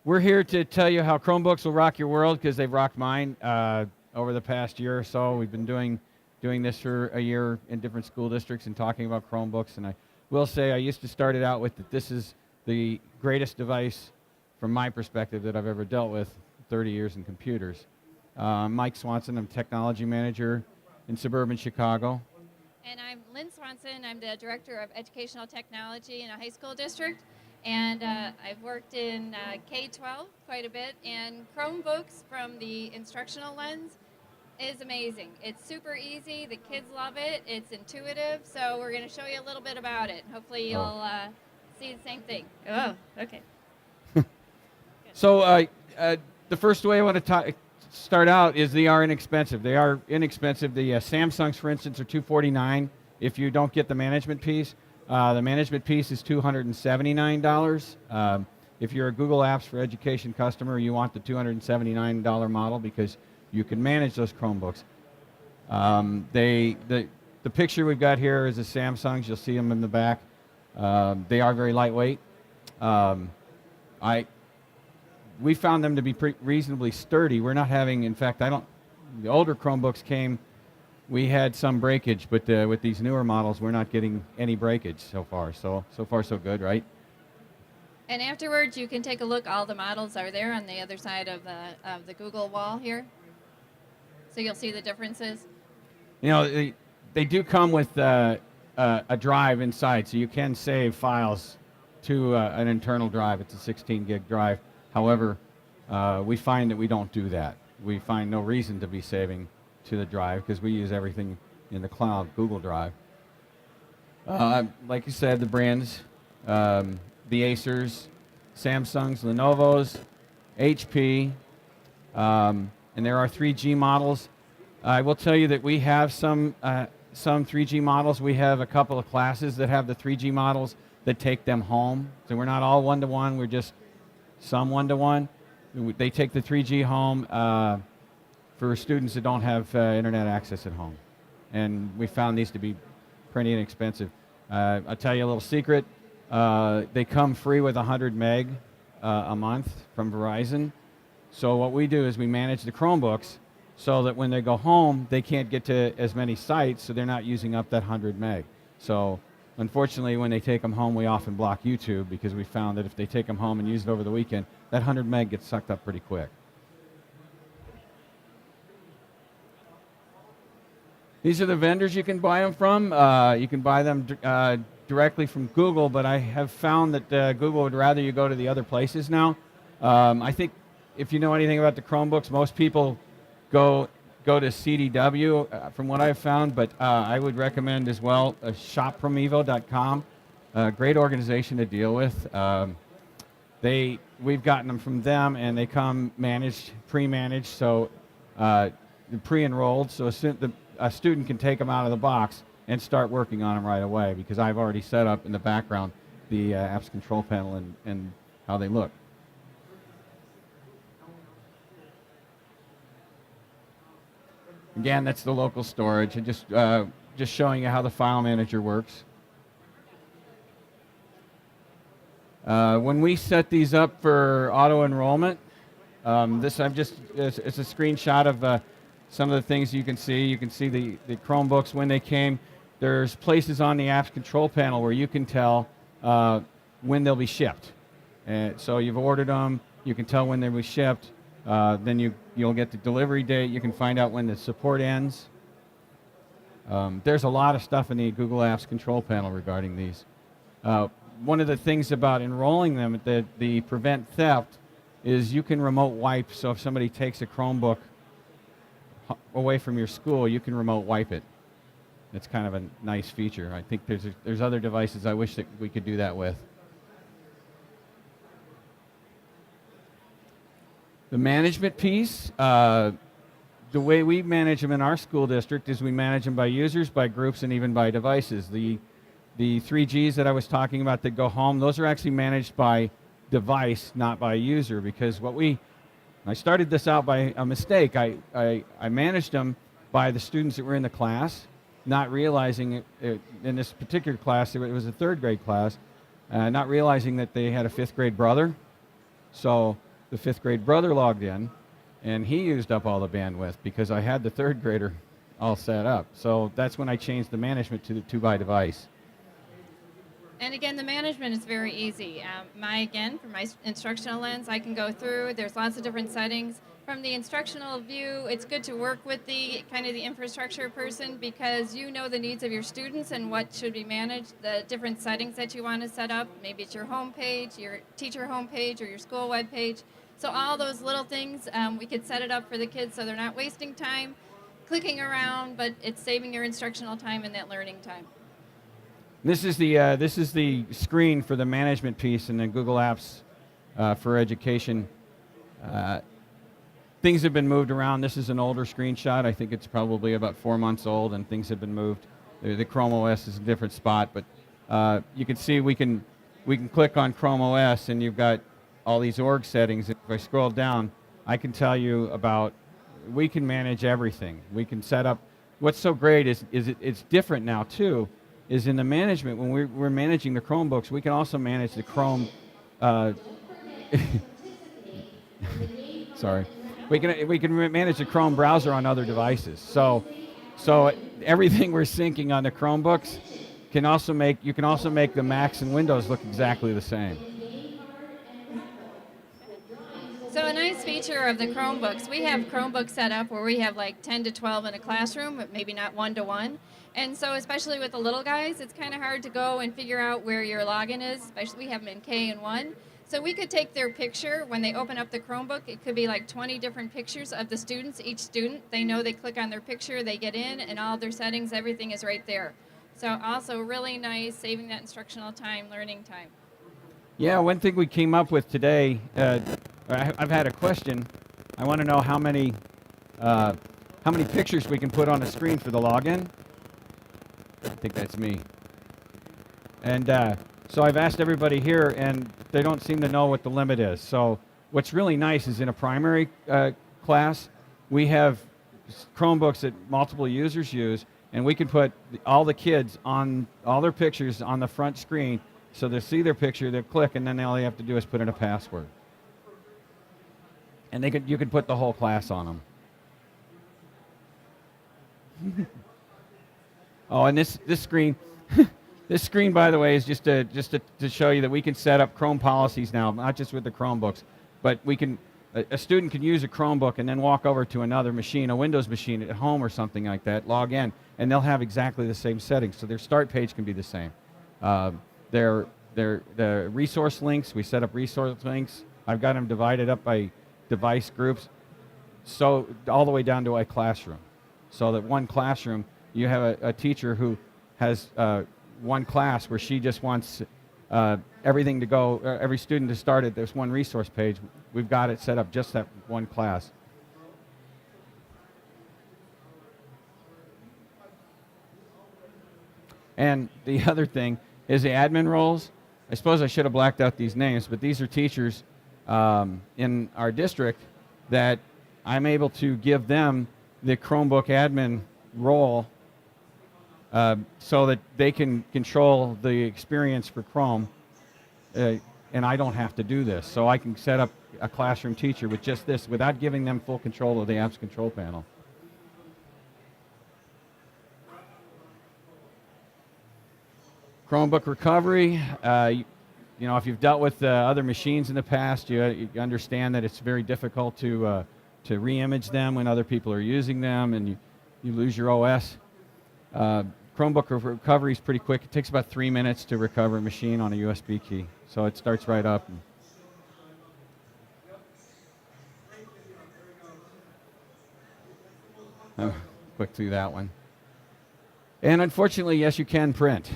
We're here to tell you how Chromebooks will rock your world because they've rocked mine over the past year or so. We've been doing this for a year in different school districts and talking about Chromebooks. And I will say I used to start it out with that this is the greatest device from my perspective that I've ever dealt with 30 years in computers. I'm Mike Swanson. I'm technology manager in suburban Chicago. And I'm Lynn Swanson. I'm the Director of Educational Technology in a high school district. And I've worked in K-12 quite a bit. And Chromebooks from the instructional lens is amazing. It's super easy. The kids love it. It's intuitive. So we're going to show you a little bit about it. Hopefully you'll see the same thing. Oh, okay. So the first way I want to start out is they are inexpensive. They are inexpensive. The Samsungs, for instance, are $249 if you don't get the management piece. The management piece is $279. If you're a Google Apps for Education customer, you want the $279 model because you can manage those Chromebooks. The picture we've got here is the Samsungs. You'll see them in the back. They are very lightweight. We found them to be reasonably sturdy. We're not having, in fact, the older Chromebooks came, we had some breakage, but with these newer models, we're not getting any breakage so far. So far, so good, right? And afterwards, you can take a look. All the models are there on the other side of the Google wall here. So you'll see the differences. You know, they do come with a drive inside, so you can save files to an internal drive. It's a 16 gig drive. However, we find that we don't do that. We find no reason to be saving to the drive because we use everything in the cloud, Google Drive. Like you said, the brands, the Acers, Samsungs, Lenovo's, HP, and there are 3G models. I will tell you that we have some 3G models. We have a couple of classes that have the 3G models that take them home. So we're not all one-to-one. We're just some one-to-one. They take the 3G home for students that don't have internet access at home. And we found these to be pretty inexpensive. I'll tell you a little secret. They come free with 100 meg a month from Verizon. So what we do is we manage the Chromebooks so that when they go home, they can't get to as many sites, so they're not using up that 100 meg. So unfortunately, when they take them home, we often block YouTube because we found that if they take them home and use it over the weekend, that 100 meg gets sucked up pretty quick. These are the vendors you can buy them from. You can buy them directly from Google, but I have found that Google would rather you go to the other places now. I think if you know anything about the Chromebooks, most people go to CDW from what I've found, but I would recommend as well shoppromevo.com. Great organization to deal with. We've gotten them from them, and they come managed, pre-managed, so pre-enrolled, so a student can take them out of the box and start working on them right away because I've already set up in the background the apps control panel and how they look. Again, that's the local storage, and just showing you how the file manager works. When we set these up for auto enrollment, it's a screenshot of some of the things you can see. You can see the Chromebooks when they came. There's places on the apps control panel where you can tell when they'll be shipped. So you've ordered them, you can tell when they'll be shipped. Then you'll get the delivery date. You can find out when the support ends. There's a lot of stuff in the Google Apps control panel regarding these. One of the things about enrolling them, the prevent theft, is you can remote wipe. So if somebody takes a Chromebook away from your school, you can remote wipe it. It's kind of a nice feature. I think there's other devices I wish that we could do that with. The management piece, the way we manage them in our school district is we manage them by users, by groups, and even by devices. The 3Gs that I was talking about that go home, those are actually managed by device, not by user, because I started this out by a mistake. I managed them by the students that were in the class, not realizing in this particular class, it was a third grade class, not realizing that they had a fifth grade brother. So the 5th grade brother logged in, and he used up all the bandwidth because I had the 3rd grader all set up. So that's when I changed the management to the 2-by-device. And again, the management is very easy. From my instructional lens, I can go through. There's lots of different settings. From the instructional view, it's good to work with the infrastructure person because you know the needs of your students and what should be managed, the different settings that you want to set up. Maybe it's your home page, your teacher home page, or your school web page. So all those little things, we could set it up for the kids so they're not wasting time clicking around, but it's saving your instructional time and that learning time. This is the screen for the management piece in the Google Apps for Education. Things have been moved around. This is an older screenshot. I think it's probably about 4 months old, and things have been moved. The Chrome OS is a different spot, but you can see we can click on Chrome OS, and you've got all these org settings. If I scroll down, I can tell you about. We can manage everything. We can set up. What's so great is it's different now too. Is in the management when we're managing the Chromebooks, we can also manage the Chrome. Sorry, we can manage the Chrome browser on other devices. So everything we're syncing on the Chromebooks can also make the Macs and Windows look exactly the same. So a nice feature of the Chromebooks, we have Chromebooks set up where we have like 10 to 12 in a classroom, but maybe not 1-to-1. And so especially with the little guys, it's kind of hard to go and figure out where your login is, especially we have them in K and 1. So we could take their picture when they open up the Chromebook. It could be like 20 different pictures of the students. Each student, they know they click on their picture, they get in, and all their settings, everything is right there. So also really nice, saving that instructional time, learning time. Yeah, one thing we came up with today, I've had a question. I want to know how many pictures we can put on a screen for the login. I think that's me. And so I've asked everybody here, and they don't seem to know what the limit is. So what's really nice is in a primary class, we have Chromebooks that multiple users use, and we can put all the kids on all their pictures on the front screen. So they see their picture, they click, and then all they have to do is put in a password. And you could put the whole class on them. Oh, and this screen, this screen, by the way, is just to show you that we can set up Chrome policies now, not just with the Chromebooks, but we can. A student can use a Chromebook and then walk over to another machine, a Windows machine at home or something like that, log in, and they'll have exactly the same settings. So their start page can be the same. The resource links, we set up resource links. I've got them divided up by device groups, so all the way down to a classroom. So that one classroom, you have a teacher who has one class where she just wants everything to go, every student to start at this one resource page. We've got it set up just that one class. And the other thing is the admin roles. I suppose I should have blacked out these names, but these are teachers in our district that I'm able to give them the Chromebook admin role so that they can control the experience for Chrome, and I don't have to do this. So I can set up a classroom teacher with just this without giving them full control of the apps control panel. Chromebook recovery, you know, if you've dealt with other machines in the past, you understand that it's very difficult to re-image them when other people are using them, and you lose your OS. Chromebook recovery is pretty quick. It takes about 3 minutes to recover a machine on a USB key, so it starts right up. Quick through that one. And unfortunately, yes, you can print.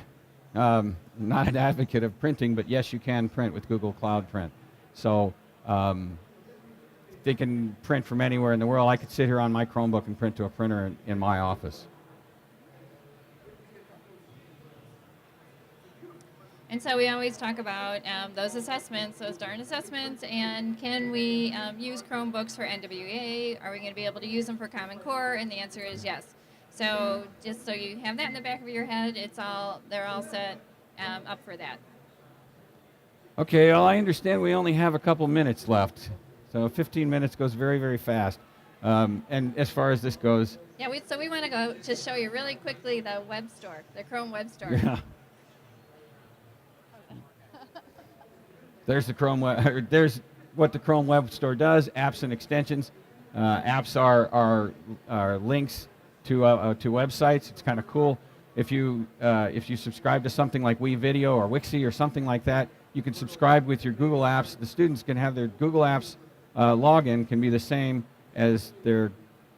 Not an advocate of printing, but yes, you can print with Google Cloud Print. So they can print from anywhere in the world. I could sit here on my Chromebook and print to a printer in my office. And so we always talk about those assessments, those darn assessments, and can we use Chromebooks for NWEA? Are we going to be able to use them for Common Core? And the answer is yes. So just so you have that in the back of your head, they're all set up for that. Okay, well, I understand we only have a couple minutes left. So 15 minutes goes very, very fast. And as far as this goes, Yeah, so we want to go just show you really quickly the web store, the Chrome web store. yeah. There's the Chrome web. There's what the Chrome Web Store does: apps and extensions. Apps are links to websites. It's kind of cool. If you subscribe to something like WeVideo or Wixie or something like that, you can subscribe with your Google Apps. The students can have their Google Apps login can be the same as their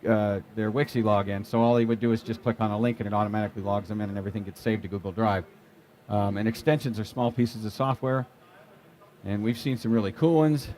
Wixie login. So all he would do is just click on a link and it automatically logs them in, and everything gets saved to Google Drive. And extensions are small pieces of software. And we've seen some really cool ones.